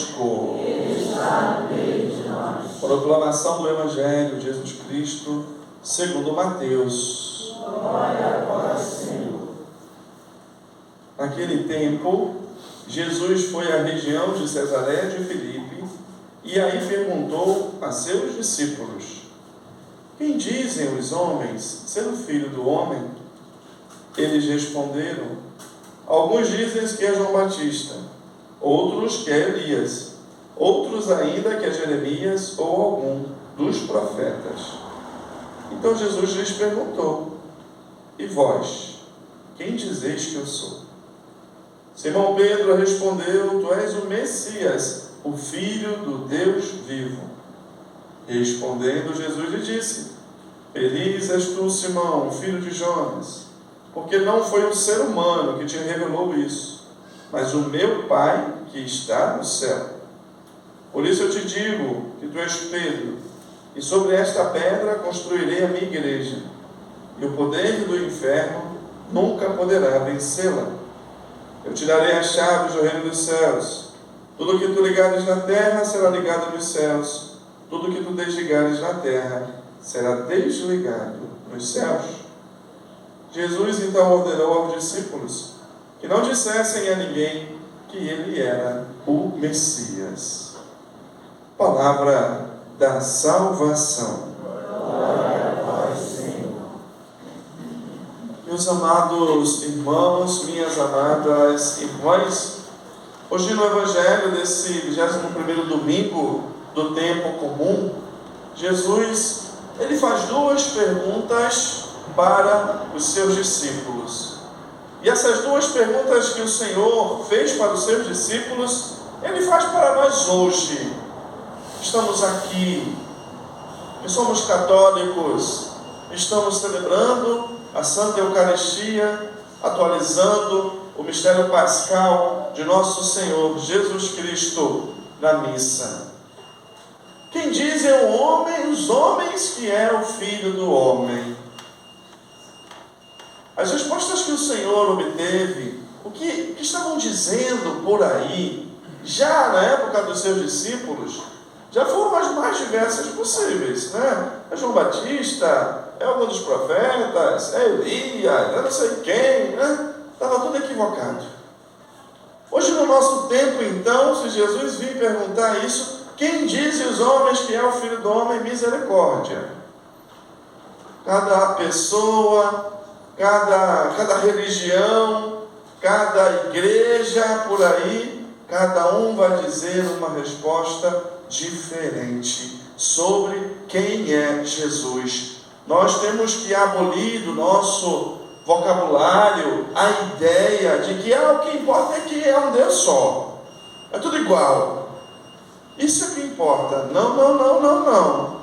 conosco. Proclamação do Evangelho de Jesus Cristo, segundo Mateus. Glória a vós, Senhor. Naquele tempo, Jesus foi à região de Cesareia de Filipe e aí perguntou a seus discípulos: quem dizem os homens ser o Filho do Homem? Eles responderam: alguns dizem que é João Batista, outros que é Elias, outros ainda que é Jeremias ou algum dos profetas. Então Jesus lhes perguntou: e vós, quem dizeis que eu sou? Simão Pedro respondeu: tu és o Messias, o Filho do Deus vivo. Respondendo, Jesus lhe disse: feliz és tu, Simão, filho de Jonas, porque não foi o ser humano que te revelou isso, mas o meu Pai que está no céu. Por isso eu te digo que tu és Pedro, e sobre esta pedra construirei a minha igreja, e o poder do inferno nunca poderá vencê-la. Eu te darei as chaves do reino dos céus. Tudo que tu ligares na terra será ligado nos céus. Tudo que tu desligares na terra será desligado nos céus. Jesus então ordenou aos discípulos que não dissessem a ninguém que ele era o Messias. Palavra da salvação. Glória a vós, Senhor. Meus amados irmãos, minhas amadas irmãs, hoje no Evangelho desse 21º domingo do tempo comum, Jesus, ele faz duas perguntas para os seus discípulos. E essas duas perguntas que o Senhor fez para os seus discípulos, ele faz para nós hoje. Estamos aqui, que somos católicos, estamos celebrando a Santa Eucaristia, atualizando o mistério pascal de nosso Senhor Jesus Cristo na missa. Quem dizem os homens que é o Filho do Homem? As respostas que o Senhor obteve, o que estavam dizendo por aí, já na época dos seus discípulos, já foram as mais diversas possíveis, né? É João Batista, é algum dos profetas, é Elias, é não sei quem, né? Estava tudo equivocado. Hoje no nosso tempo, então, se Jesus vir perguntar isso, quem dizem os homens que é o Filho do Homem? Misericórdia. Cada pessoa, cada religião, cada igreja por aí, cada um vai dizer uma resposta diferente sobre quem é Jesus. Nós temos que abolir do nosso vocabulário a ideia de que o que importa é que é um Deus só, é tudo igual, isso é que importa. Não,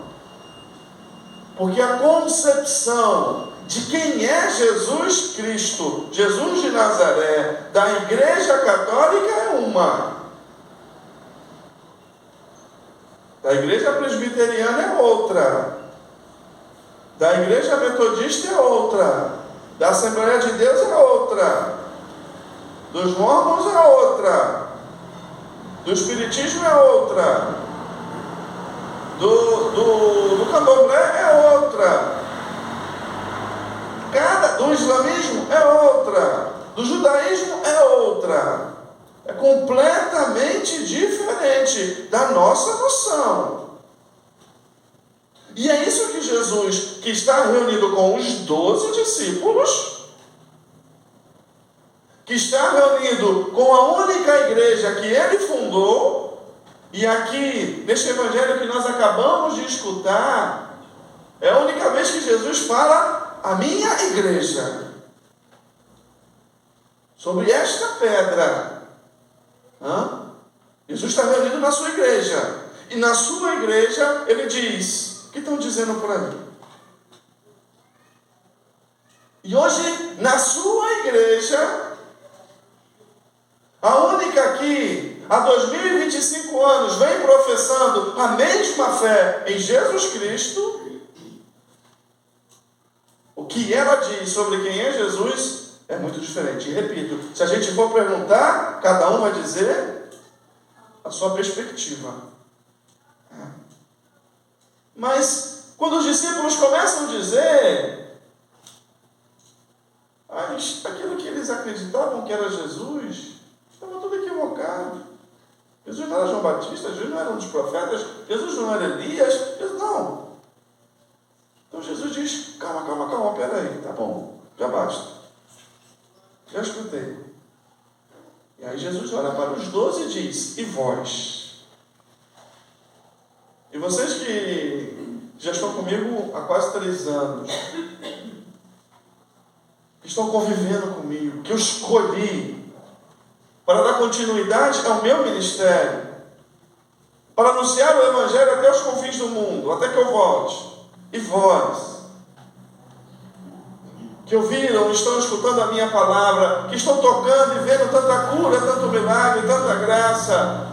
porque a concepção de quem é Jesus Cristo, Jesus de Nazaré, da Igreja Católica é uma, da Igreja Presbiteriana é outra, da Igreja Metodista é outra, da Assembleia de Deus é outra, dos Mormons é outra, do Espiritismo é outra, do Candomblé é outra, do Islamismo é outra, do Judaísmo é outra. É completamente diferente da nossa noção. E é isso que Jesus, que está reunido com os 12 discípulos, que está reunido com a única igreja que ele fundou, e aqui, neste evangelho que nós acabamos de escutar, é a única vez que Jesus fala: a minha igreja, sobre esta pedra. Jesus está reunido na sua igreja, e na sua igreja ele diz: o que estão dizendo por aí? E hoje, na sua igreja, a única que há 2025 anos vem professando a mesma fé em Jesus Cristo, o que ela diz sobre quem é Jesus é muito diferente. E repito, se a gente for perguntar, cada um vai dizer a sua perspectiva. Mas quando os discípulos começam a dizer aquilo que eles acreditavam que era Jesus, estava tudo equivocado. Jesus não era João Batista, Jesus não era um dos profetas, Jesus não era Elias, Jesus não. Então Jesus diz, calma, peraí, tá bom, já basta. Já escutei. E aí Jesus olha para os 12 e diz, e vós? E vocês que já estão comigo há quase 3 anos, que estão convivendo comigo, que eu escolhi para dar continuidade ao meu ministério, para anunciar o Evangelho até os confins do mundo, até que eu volte. E vós, que ouviram, estão escutando a minha palavra, que estão tocando e vendo tanta cura, tanto milagre, tanta graça.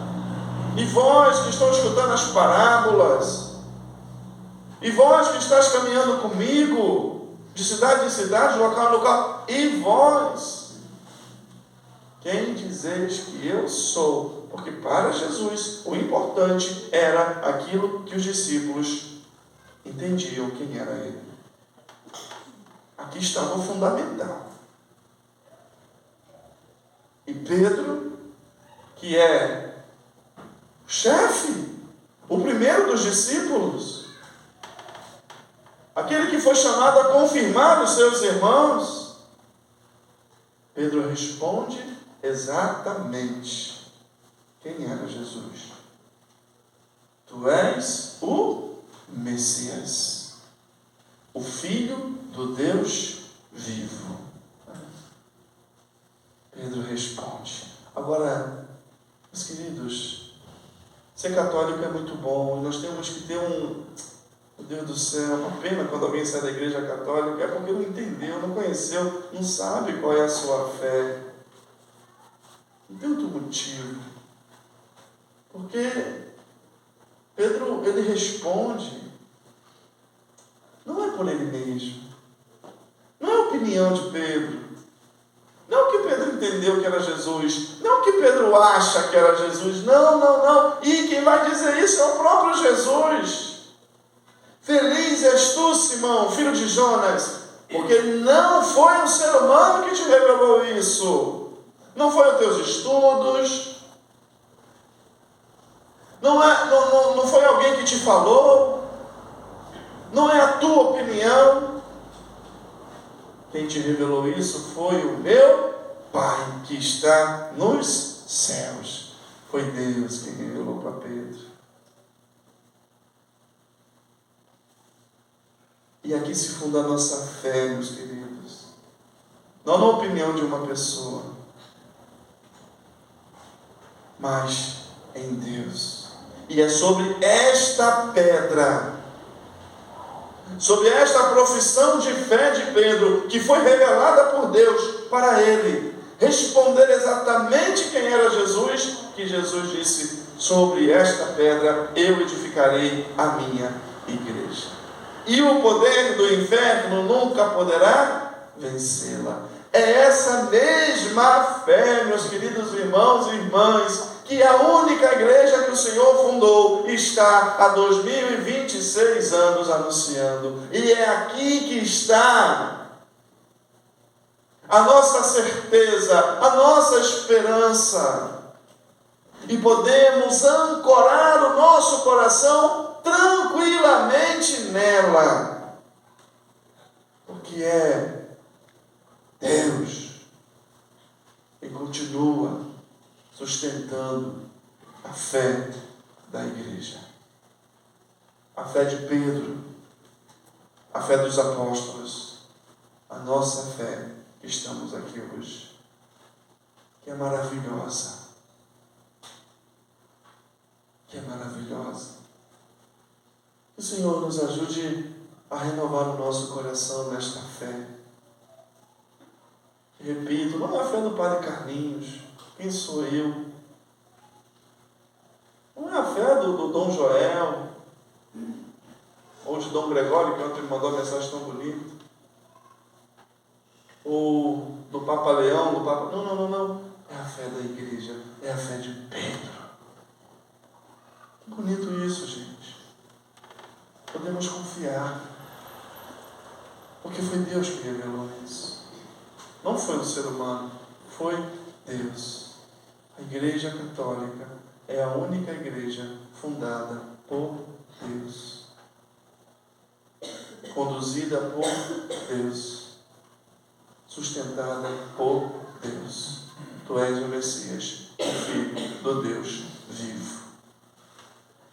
E vós que estão escutando as parábolas, e vós que estáis caminhando comigo, de cidade em cidade, de local em local, e vós, quem dizeis que eu sou? Porque para Jesus o importante era aquilo que os discípulos entendiam quem era ele. Aqui estava o fundamental. E Pedro, que é o chefe, o primeiro dos discípulos, aquele que foi chamado a confirmar os seus irmãos, Pedro responde exatamente quem era Jesus. Tu és o Messias, o Filho do Deus vivo. Pedro responde. Agora, meus queridos, ser católico é muito bom, e nós temos que ter meu Deus do céu, uma pena quando alguém sai da igreja católica, é porque não entendeu, não conheceu, não sabe qual é a sua fé. Não tem outro motivo. Porque Pedro, ele responde, não é por ele mesmo, não é a opinião de Pedro, não que Pedro entendeu que era Jesus, não que Pedro acha que era Jesus, não. E quem vai dizer isso é o próprio Jesus. Feliz és tu, Simão, filho de Jonas, porque não foi um ser humano que te revelou isso. Não foi os teus estudos, não foi alguém que te falou, não é a tua opinião. Quem te revelou isso foi o meu Pai que está nos céus. Foi Deus que revelou para Pedro. E aqui se funda a nossa fé, meus queridos. Não na opinião de uma pessoa, mas em Deus. E é sobre esta pedra, sobre esta profissão de fé de Pedro, que foi revelada por Deus para ele responder exatamente quem era Jesus, que Jesus disse, sobre esta pedra eu edificarei a minha igreja. E o poder do inferno nunca poderá vencê-la. É essa mesma fé, meus queridos irmãos e irmãs, que a única igreja que o Senhor fundou está há 2026 anos anunciando. E é aqui que está a nossa certeza, a nossa esperança. E podemos ancorar o nosso coração tranquilamente nela. Porque é Deus e continua sustentando a fé da igreja. A fé de Pedro, a fé dos apóstolos, a nossa fé que estamos aqui hoje, que é maravilhosa. Que é maravilhosa. Que o Senhor nos ajude a renovar o nosso coração nesta fé. Repito, não é a fé do Padre Carlinhos. Quem sou eu? Não é a fé do Dom Joel, ou de Dom Gregório, que ontem me mandou uma mensagem tão bonita, ou do Papa Leão, do Papa... Não. É a fé da igreja, é a fé de Pedro. Bonito isso, gente. Podemos confiar. Porque foi Deus que revelou isso. Não foi um ser humano, foi Deus. A Igreja Católica é a única igreja fundada por Deus, conduzida por Deus, sustentada por Deus. Tu és o Messias, o Filho do Deus vivo.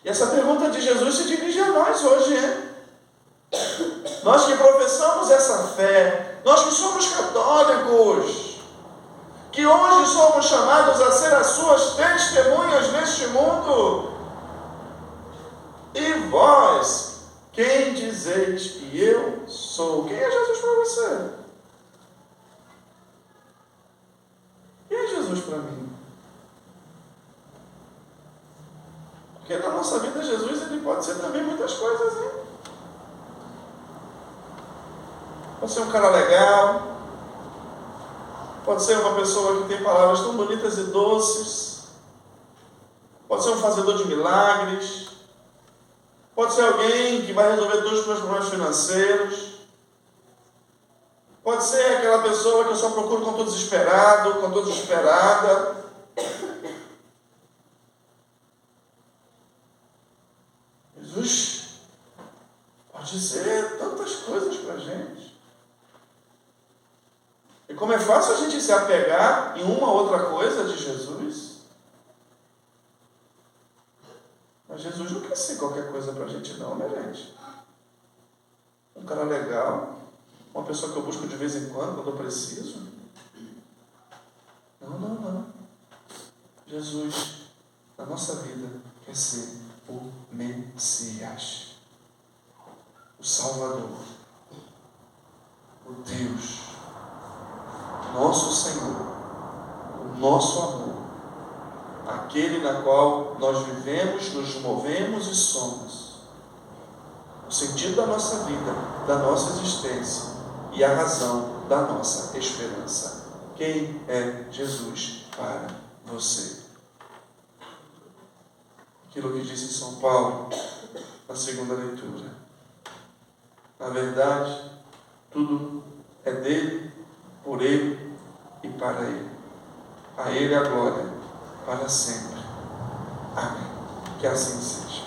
E essa pergunta de Jesus se dirige a nós hoje, hein? Nós que professamos essa fé, nós que somos católicos, que hoje somos chamados a ser as suas testemunhas neste mundo. E vós, quem dizeis que eu sou? Quem é Jesus para você? Quem é Jesus para mim? Porque na nossa vida Jesus ele pode ser também muitas coisas, hein? Pode ser um cara legal, pode ser uma pessoa que tem palavras tão bonitas e doces, pode ser um fazedor de milagres, pode ser alguém que vai resolver todos os meus problemas financeiros, pode ser aquela pessoa que eu só procuro quando estou desesperado, quando estou desesperada. Jesus pode dizer tantas coisas para a gente. E como é fácil a gente se apegar em uma outra coisa de Jesus. Mas Jesus não quer ser qualquer coisa para a gente não, né, gente? Um cara legal, uma pessoa que eu busco de vez em quando eu preciso. Não. Jesus, na nossa vida, quer ser o Messias, o Salvador, o Deus, nosso Senhor, o nosso amor, aquele na qual nós vivemos, nos movemos e somos, o sentido da nossa vida, da nossa existência e a razão da nossa esperança. Quem é Jesus para você? Aquilo que disse São Paulo na segunda leitura. Na verdade, tudo é dele, por ele e para ele. A ele a glória para sempre. Amém. Que assim seja.